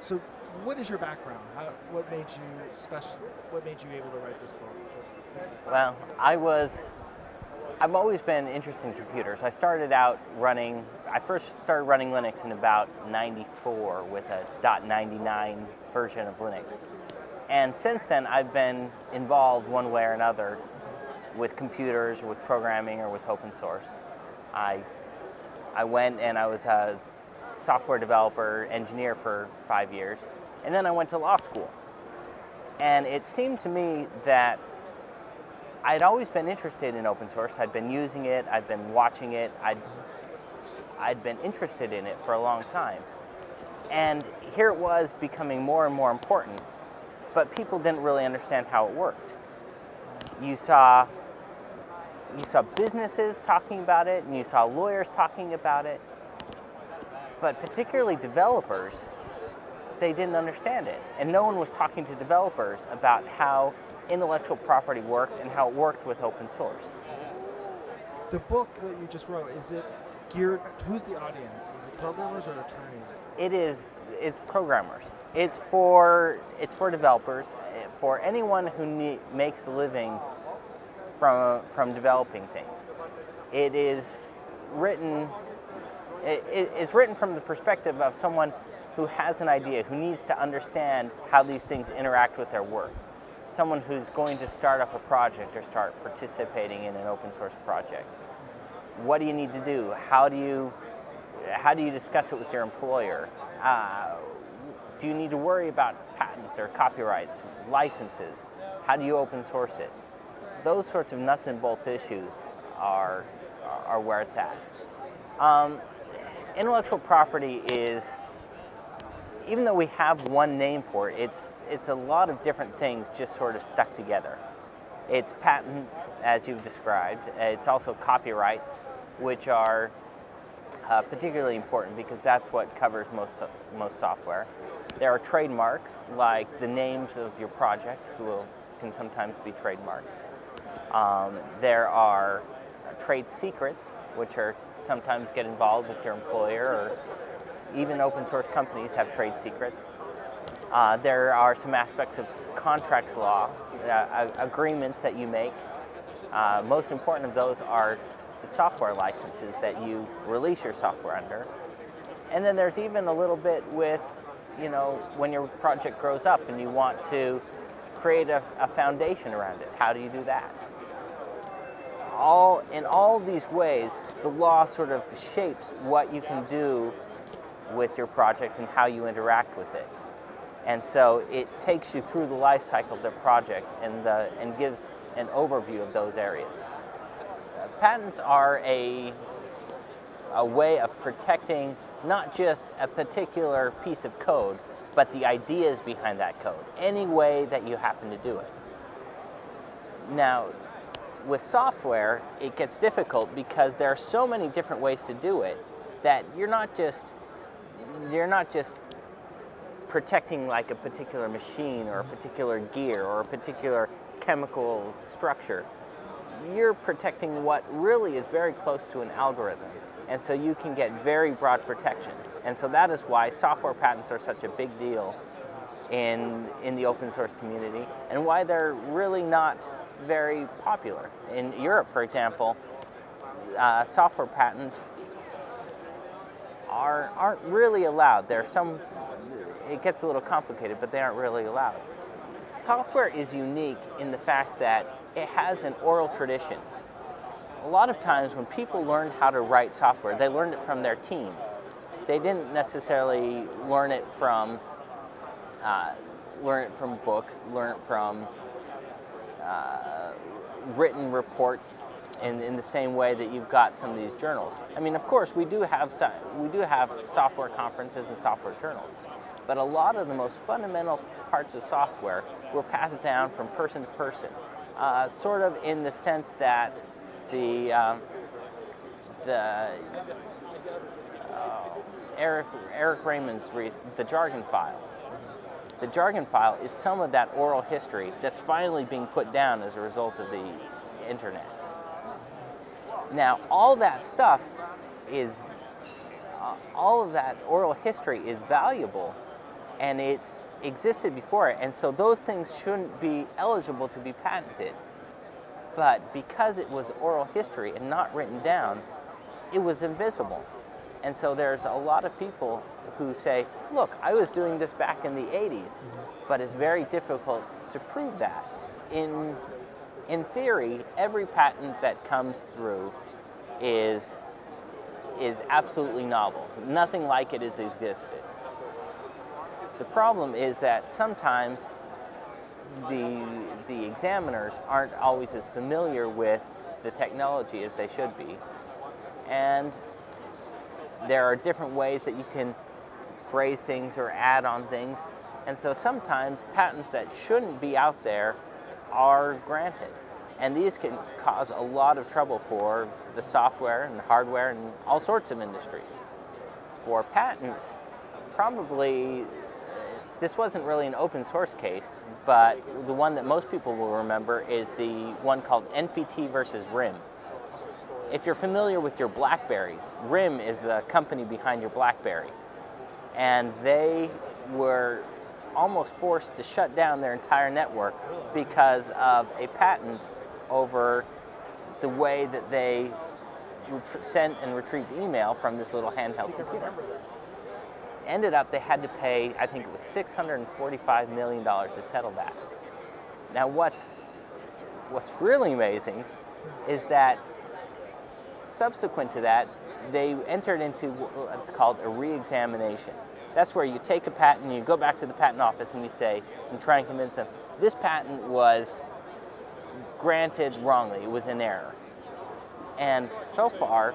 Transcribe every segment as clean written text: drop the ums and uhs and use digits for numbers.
So, what is your background? What made you special? What made you able to write this book? Well, I've always been interested in computers. I first started running Linux in about 94 with a .99 version of Linux. And since then, I've been involved one way or another with computers, or with programming, or with open source. I went and I was a software developer, engineer for 5 years, and then I went to law school. And it seemed to me that I'd always been interested in open source. I'd been using it, I'd been watching it, I'd been interested in it for a long time. And here it was becoming more and more important, but people didn't really understand how it worked. You saw businesses talking about it, and you saw lawyers talking about it, but particularly developers, they didn't understand it. And no one was talking to developers about how intellectual property worked and how it worked with open source. The book that you just wrote, is it geared, who's the audience? Is it programmers or attorneys? It's programmers. It's for developers, for anyone who makes a living from developing things. It is written from the perspective of someone who has an idea, who needs to understand how these things interact with their work. Someone who's going to start up a project or start participating in an open source project. What do you need to do? How do you discuss it with your employer? Do you need to worry about patents or copyrights, licenses? How do you open source it? Those sorts of nuts and bolts issues are where it's at. Intellectual property is, even though we have one name for it, it's a lot of different things just sort of stuck together. It's patents, as you've described. It's also copyrights, which are particularly important because that's what covers most software. There are trademarks, like the names of your project, can sometimes be trademarked. There are trade secrets, which sometimes get involved with your employer, or even open source companies have trade secrets. There are some aspects of contracts law, agreements that you make. Most important of those are the software licenses that you release your software under. And then there's even a little bit with, when your project grows up and you want to create a foundation around it. How do you do that? In all these ways, the law sort of shapes what you can do with your project and how you interact with it. And so it takes you through the life cycle of the project and gives an overview of those areas. Patents are a way of protecting not just a particular piece of code, but the ideas behind that code, any way that you happen to do it. Now, with software, it gets difficult because there are so many different ways to do it that you're not just protecting like a particular machine or a particular gear or a particular chemical structure. You're protecting what really is very close to an algorithm. And so you can get very broad protection. And so that is why software patents are such a big deal in the open source community, and why they're really not very popular. In Europe, for example, software patents aren't really allowed. It gets a little complicated, but they aren't really allowed. Software is unique in the fact that it has an oral tradition. A lot of times when people learn how to write software, they learned it from their teams. They didn't necessarily learn it from books, learn it from written reports in the same way that you've got some of these journals. I mean, of course, we do have software conferences and software journals, but a lot of the most fundamental parts of software were passed down from person to person, sort of in the sense that Eric Raymond's the jargon file. The jargon file is some of that oral history that's finally being put down as a result of the internet. Now, all that stuff all of that oral history is valuable and it existed before it, and so those things shouldn't be eligible to be patented. But because it was oral history and not written down, it was invisible. And so there's a lot of people who say, look, I was doing this back in the 80s, but it's very difficult to prove that. In theory, every patent that comes through is absolutely novel. Nothing like it has existed. The problem is that sometimes the examiners aren't always as familiar with the technology as they should be. And there are different ways that you can phrase things or add on things. And so sometimes patents that shouldn't be out there are granted. And these can cause a lot of trouble for the software and hardware and all sorts of industries. For patents, probably this wasn't really an open source case, but the one that most people will remember is the one called NPT versus RIM. If you're familiar with your Blackberries, RIM is the company behind your Blackberry. And they were almost forced to shut down their entire network because of a patent over the way that they sent and retrieved email from this little handheld computer. Ended up, they had to pay, I think it was $645 million to settle that. Now what's really amazing is that subsequent to that, they entered into what's called a re-examination. That's where you take a patent, and you go back to the patent office and you say, and try and convince them, this patent was granted wrongly, it was in error. And so far,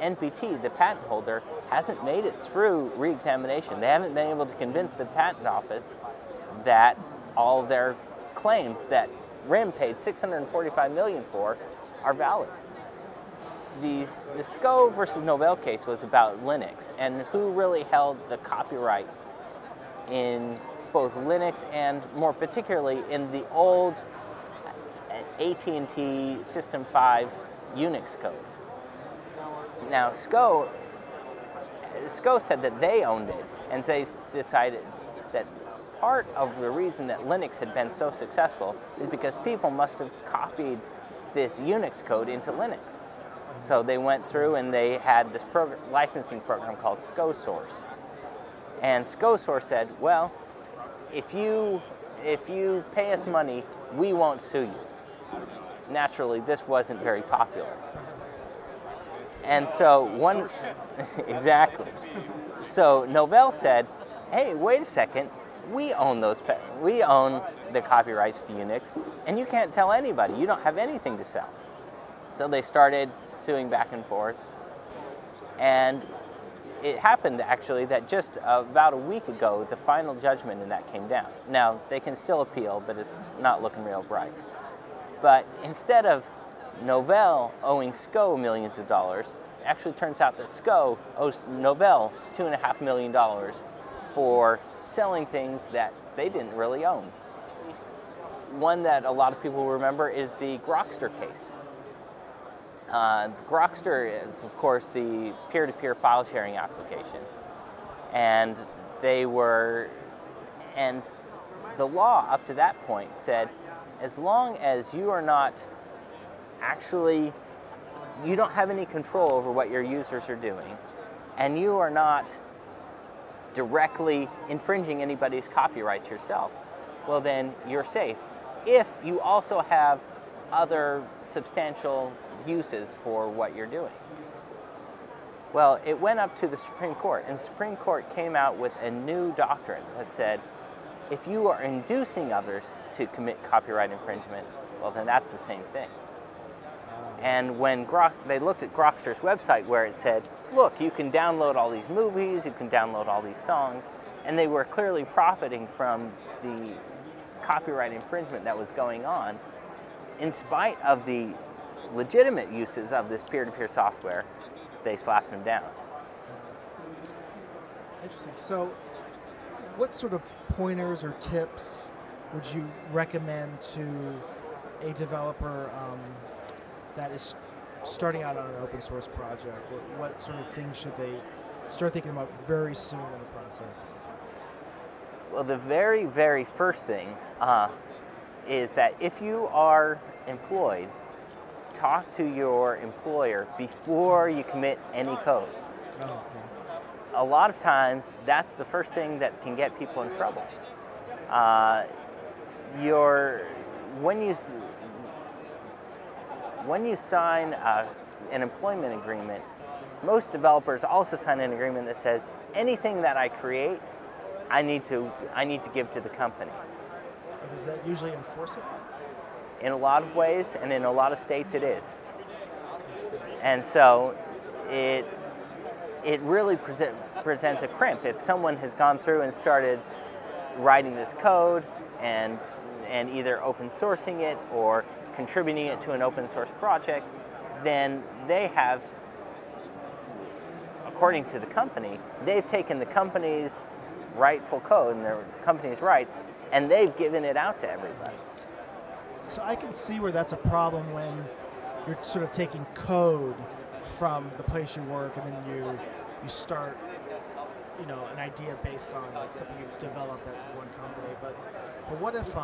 NPT, the patent holder, hasn't made it through re-examination. They haven't been able to convince the patent office that all their claims that RIM paid $645 million for are valid. The SCO versus Novell case was about Linux and who really held the copyright in both Linux and more particularly in the old AT&T System 5 Unix code. Now SCO said that they owned it, and they decided that part of the reason that Linux had been so successful is because people must have copied this Unix code into Linux. So they went through and they had this licensing program called SCOSource. And SCOSource said, well, if you pay us money, we won't sue you. Naturally, this wasn't very popular. And so exactly. So Novell said, hey, wait a second, we own the copyrights to Unix, and you can't tell anybody, you don't have anything to sell. So they started suing back and forth, and it happened actually that just about a week ago, the final judgment in that came down. Now, they can still appeal, but it's not looking real bright. But instead of Novell owing SCO millions of dollars, it actually turns out that SCO owes Novell $2.5 million for selling things that they didn't really own. One that a lot of people remember is the Grokster case. Grokster is, of course, the peer-to-peer file sharing application. And the law up to that point said, as long as you are not you don't have any control over what your users are doing, and you are not directly infringing anybody's copyrights yourself, well then you're safe. If you also have other substantial uses for what you're doing. Well, it went up to the Supreme Court, and the Supreme Court came out with a new doctrine that said, if you are inducing others to commit copyright infringement, well then that's the same thing. And when they looked at Grokster's website where it said, look, you can download all these movies, you can download all these songs, and they were clearly profiting from the copyright infringement that was going on, in spite of the legitimate uses of this peer-to-peer software, they slapped them down. Interesting. So what sort of pointers or tips would you recommend to a developer that is starting out on an open source project? What sort of things should they start thinking about very soon in the process? Well, the very, very first thing is that if you are employed, talk to your employer before you commit any code. Oh, okay. A lot of times, that's the first thing that can get people in trouble. When you sign an employment agreement, most developers also sign an agreement that says anything that I create, I need to give to the company. Is that usually enforceable? In a lot of ways, and in a lot of states, it is. And so, it really presents a crimp if someone has gone through and started writing this code and either open sourcing it or contributing it to an open source project. Then they have, according to the company, they've taken the company's rightful code and their company's rights, and they've given it out to everybody. So I can see where that's a problem when you're sort of taking code from the place you work, and then you start, an idea based on like something you developed at one company. But what if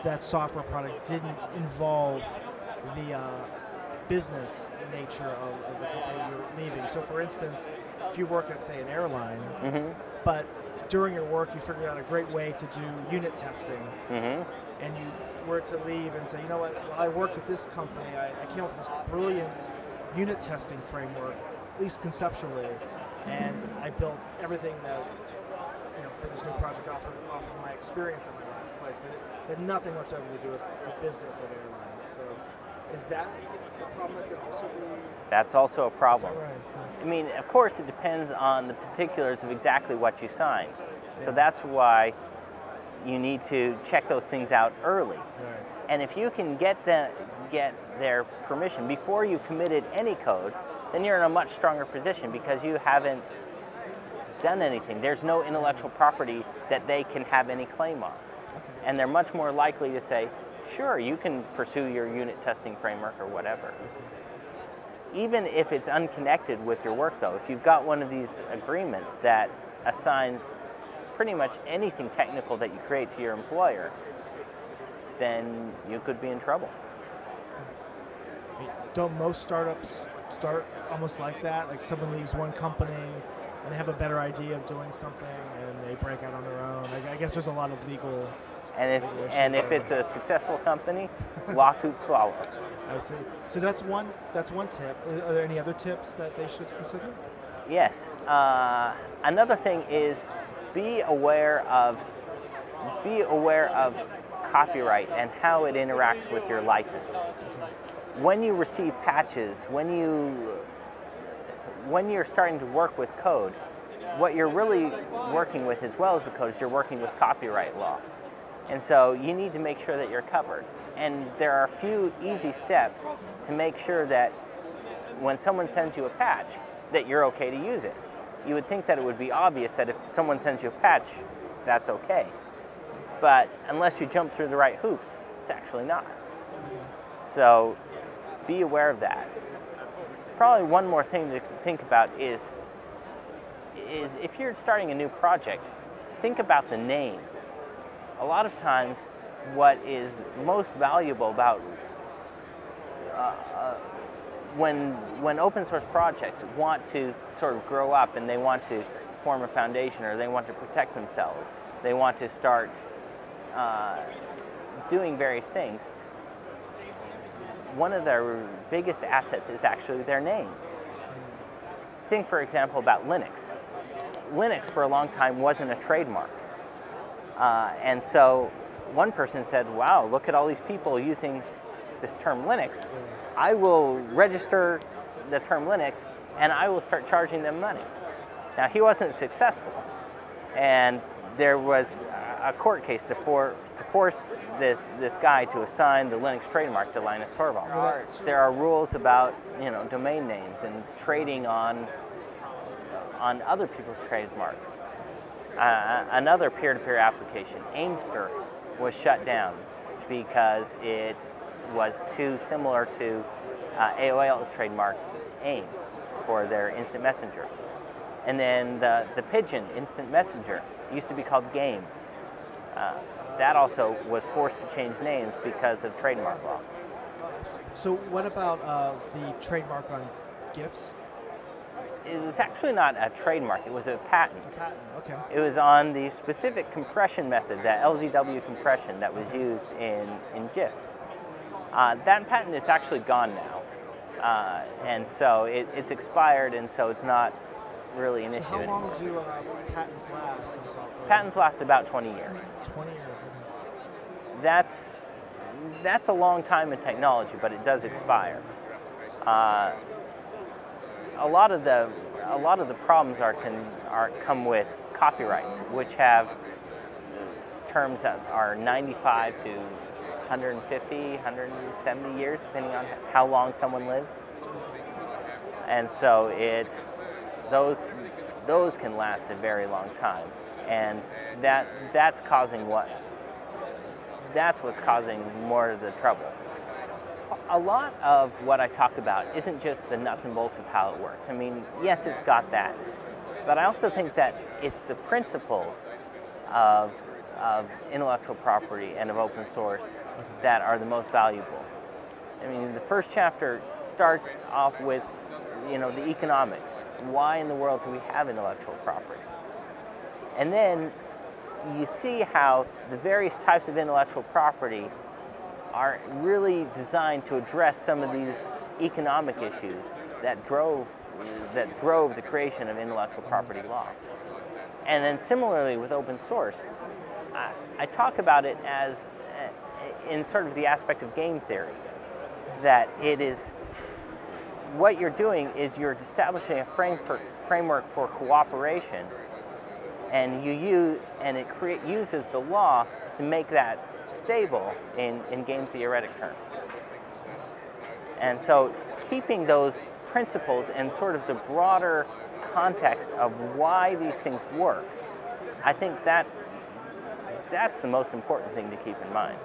that software product didn't involve the business nature of the company you're leaving? So, for instance, if you work at, say, an airline, but during your work you figured out a great way to do unit testing, and you were to leave and say, you know what, while I worked at this company, I came up with this brilliant unit testing framework, at least conceptually, and I built everything that, for this new project off of my experience at my last place, but it had nothing whatsoever to do with the business of airlines. So is that a problem that could also be? That's also a problem. Is that right? I mean, of course, it depends on the particulars of exactly what you sign. So that's why you need to check those things out early. Right. And if you can get their permission before you committed any code, then you're in a much stronger position because you haven't done anything. There's no intellectual property that they can have any claim on. Okay. And they're much more likely to say, sure, you can pursue your unit testing framework or whatever. Even if it's unconnected with your work, though, if you've got one of these agreements that assigns pretty much anything technical that you create to your employer, then you could be in trouble. Don't most startups start almost like that? Like someone leaves one company and they have a better idea of doing something and they break out on their own. I guess there's a lot of legal. And if it's a successful company, lawsuits follow. I see. So that's one tip. Are there any other tips that they should consider? Yes. Another thing is be aware of copyright and how it interacts with your license. When you receive patches, when you're starting to work with code, what you're really working with, as well as the code, is you're working with copyright law. And so you need to make sure that you're covered. And there are a few easy steps to make sure that when someone sends you a patch, that you're okay to use it. You would think that it would be obvious that if someone sends you a patch, that's okay. But unless you jump through the right hoops, it's actually not. So be aware of that. Probably one more thing to think about is if you're starting a new project, think about the name. A lot of times, what is most valuable about when open source projects want to sort of grow up and they want to form a foundation or they want to protect themselves, they want to start doing various things, one of their biggest assets is actually their name. Think, for example, about Linux. Linux for a long time wasn't a trademark. And so one person said, wow, look at all these people using this term Linux. I will register the term Linux and I will start charging them money. Now, he wasn't successful. And there was a court case to force this guy to assign the Linux trademark to Linus Torvalds. There are rules about domain names and trading on other people's trademarks. Another peer-to-peer application, Aimster, was shut down because it was too similar to AOL's trademark, AIM. for their instant messenger. And then the Pigeon instant messenger used to be called Game. That also was forced to change names because of trademark law. So what about the trademark on GIFs? It was actually not a trademark, it was a patent. Patent, okay. It was on the specific compression method, that LZW compression that was used in GIFs. That patent is actually gone now. And so it's expired, and so it's not really an issue how anymore. long do patents last in software? Patents last about 20 years. 20 years, okay. That's a long time in technology, but it does expire. A lot of the problems come with copyrights, which have terms that are 95 to 150, 170 years, depending on how long someone lives. And so those can last a very long time, and that's what's causing more of the trouble. A lot of what I talk about isn't just the nuts and bolts of how it works. I mean, yes, it's got that, but I also think that it's the principles of intellectual property and of open source that are the most valuable. I mean, the first chapter starts off with, the economics. Why in the world do we have intellectual property? And then you see how the various types of intellectual property are really designed to address some of these economic issues that drove the creation of intellectual property law. And then similarly with open source, I talk about it as in sort of the aspect of game theory, that it is what you're doing is you're establishing a framework for cooperation, and it uses the law to make that stable in game theoretic terms. And so keeping those principles and sort of the broader context of why these things work, I think that's the most important thing to keep in mind.